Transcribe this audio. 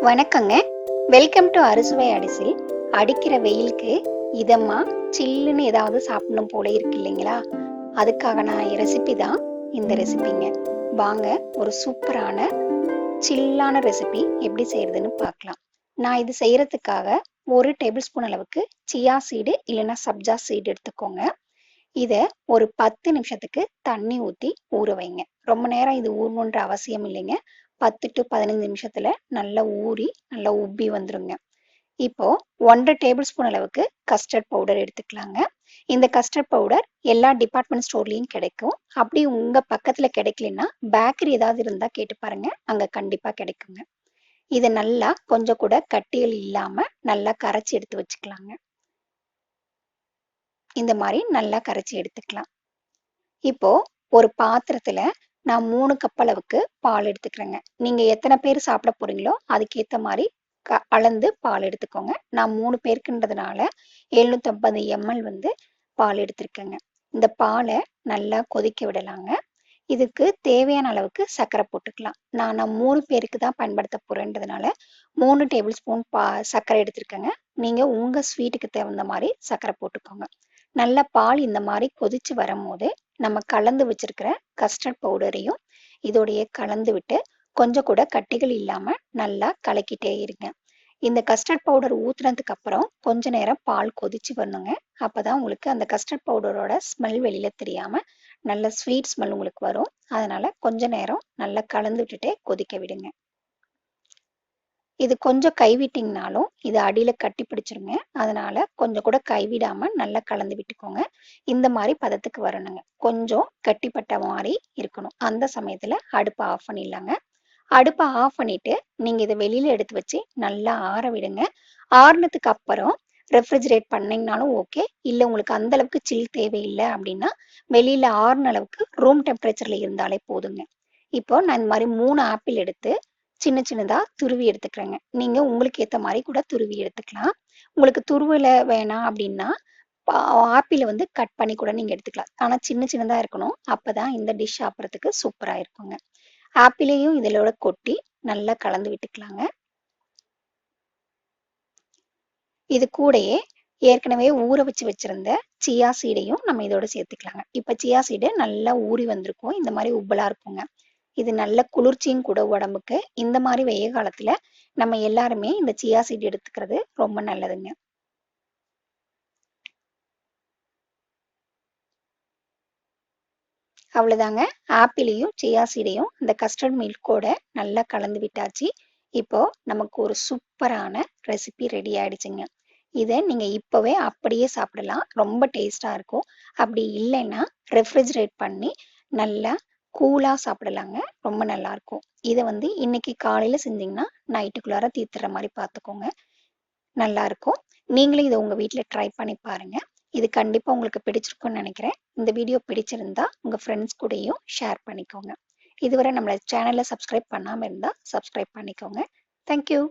வணக்கங்க. Welcome to அறுசுவை அடிசில். அடிக்கிற வெயிலுக்கு இதமா சில்லுன்னு ஏதாவது சாப்பிடணும் போல இருக்கு இல்லைங்களா? அதுக்காக நான் ரெசிபி தான் இந்த ரெசிபிங்க. வாங்க ஒரு சூப்பரான சில்லான ரெசிபி எப்படி செய்யறதுன்னு பார்க்கலாம். நான் இது செய்யறதுக்காக 1 டேபிள் ஸ்பூன் அளவுக்கு சியா சீடு இல்லைன்னா சப்ஜா சீடு எடுத்துக்கோங்க. இத ஒரு 10 நிமிஷத்துக்கு தண்ணி ஊத்தி ஊற வைங்க. ரொம்ப நேரம் இது ஊறணுன்ற அவசியம் இல்லைங்க. 10 to 15 நிமிஷத்துல நல்லா ஊறி நல்லா உப்பி வந்துருங்க. இப்போ 1 டேபிள் ஸ்பூன் அளவுக்கு கஸ்டர்ட் பவுடர் எடுத்துக்கலாங்க. இந்த கஸ்டர்ட் பவுடர் எல்லா டிபார்ட்மெண்ட் ஸ்டோர்லயும் கிடைக்கும். அப்படி உங்க பக்கத்துல கிடைக்கலன்னா பேக்கரி ஏதாவது இருந்தா கேட்டு பாருங்க. அங்க கண்டிப்பா கிடைக்குங்க. இதை நல்லா கொஞ்சம் கூட கட்டிகள் இல்லாம நல்லா கரைச்சி எடுத்து வச்சுக்கலாங்க. இந்த மாதிரி நல்லா கரைச்சி எடுத்துக்கலாம். இப்போ ஒரு பாத்திரத்துல நான் 3 கப் அளவுக்கு பால் எடுத்துக்கிறேங்க. நீங்க எத்தனை பேர் சாப்பிட போறீங்களோ அதுக்கேத்த மாதிரி அளந்து பால் எடுத்துக்கோங்க. நான் 3 பேருக்குன்றதுனால 750 ml பால் எடுத்திருக்கேங்க. இந்த பாலை நல்லா கொதிக்க விடலாங்க. இதுக்கு தேவையான அளவுக்கு சர்க்கரை போட்டுக்கலாம். நான் 3 பேருக்கு தான் பயன்படுத்த போறேன்றதுனால 3 டேபிள் ஸ்பூன் சர்க்கரை எடுத்திருக்கேங்க. நீங்க உங்க ஸ்வீட்டுக்கு தகுந்த மாதிரி சர்க்கரை போட்டுக்கோங்க. நல்ல பால் இந்த மாதிரி கொதிச்சு வரும்போது நம்ம கலந்து வச்சிருக்கிற கஸ்டர்ட் பவுடரையும் இதோடைய கலந்து விட்டு கொஞ்சம் கூட கட்டிகள் இல்லாம நல்லா கலக்கிட்டே இருங்க. இந்த கஸ்டர்ட் பவுடர் ஊத்துனதுக்கு அப்புறம் கொஞ்ச நேரம் பால் கொதிச்சு வரணுங்க. அப்பதான் உங்களுக்கு அந்த கஸ்டர்ட் பவுடரோட ஸ்மெல் வெளியில தெரியாம நல்ல ஸ்வீட் ஸ்மெல் உங்களுக்கு வரும். அதனால கொஞ்ச நேரம் நல்லா கலந்து விட்டுட்டே கொதிக்க விடுங்க. இது கொஞ்சம் கைவிட்டிங்கனாலும் இது அடியில கட்டி பிடிச்சிருங்க. அதனால கொஞ்சம் கூட கைவிடாம நல்லா கலந்து விட்டுக்கோங்க. இந்த மாதிரி பதத்துக்கு வரணுங்க. கொஞ்சம் கட்டிப்பட்ட மாதிரி இருக்கணும். அந்த சமயத்துல அடுப்பை ஆஃப் பண்ணிடலாங்க. அடுப்பை ஆஃப் பண்ணிட்டு நீங்க இதை வெளியில எடுத்து வச்சு நல்லா ஆற விடுங்க. ஆறுனதுக்கு அப்புறம் ரெஃப்ரிஜரேட் பண்ணீங்கனாலும் ஓகே. இல்லை உங்களுக்கு அந்த அளவுக்கு சில் தேவையில்லை அப்படின்னா வெளியில ஆறுன அளவுக்கு ரூம் டெம்பரேச்சர்ல இருந்தாலே போதுங்க. இப்போ நான் இந்த மாதிரி 3 ஆப்பிள் எடுத்து சின்ன சின்னதா துருவி எடுத்துக்கிறேங்க. நீங்க உங்களுக்கு ஏத்த மாதிரி கூட துருவி எடுத்துக்கலாம். உங்களுக்கு துருவல வேணாம் அப்படின்னா ஆப்பிள கட் பண்ணி கூட நீங்க எடுத்துக்கலாம். ஆனா சின்ன சின்னதா இருக்கணும். அப்பதான் இந்த டிஷ் சாப்பிட்றதுக்கு சூப்பரா இருக்குங்க. ஆப்பிளையும் இதோட கொட்டி நல்லா கலந்து விட்டுக்கலாங்க. இது கூடயே ஏற்கனவே ஊற வச்சு வச்சிருந்த சியா சீடையும் நம்ம இதோட சேர்த்துக்கலாங்க. இப்ப சியா சீடு நல்லா ஊறி வந்திருக்கும். இந்த மாதிரி உப்பலா இருக்குங்க. இது நல்ல குளிர்ச்சியும் கூட உடம்புக்கு. இந்த மாதிரி வெய்ய காலத்துல நம்ம எல்லாருமே இந்த சியா சீடு எடுத்துக்கிறது ரொம்ப நல்லதுங்க. அவ்வளவுதாங்க. ஆப்பிளையும் சியா சீடையும் இந்த கஸ்டர்ட் மில்கோட நல்லா கலந்து விட்டாச்சு. இப்போ நமக்கு ஒரு சூப்பரான ரெசிபி ரெடி ஆயிடுச்சுங்க. இதை நீங்க இப்பவே அப்படியே சாப்பிடலாம். ரொம்ப டேஸ்டா இருக்கும். அப்படி இல்லைன்னா ரெஃப்ரிஜரேட் பண்ணி நல்லா கூலா சாப்பிடலாங்க. ரொம்ப நல்லா இருக்கும். இதை இன்னைக்கு காலையில செஞ்சீங்கன்னா நைட்டுக்குள்ளார தீர்த்துற மாதிரி பார்த்துக்கோங்க. நல்லா இருக்கும். நீங்களும் இதை உங்க வீட்டில் ட்ரை பண்ணி பாருங்க. இது கண்டிப்பா உங்களுக்கு பிடிச்சிருக்கும்னு நினைக்கிறேன். இந்த வீடியோ பிடிச்சிருந்தா உங்க ஃப்ரெண்ட்ஸ் கூடயும் ஷேர் பண்ணிக்கோங்க. இதுவரை நம்மள சேனலை சப்ஸ்கிரைப் பண்ணாம இருந்தா சப்ஸ்கிரைப் பண்ணிக்கோங்க. தேங்க்யூ.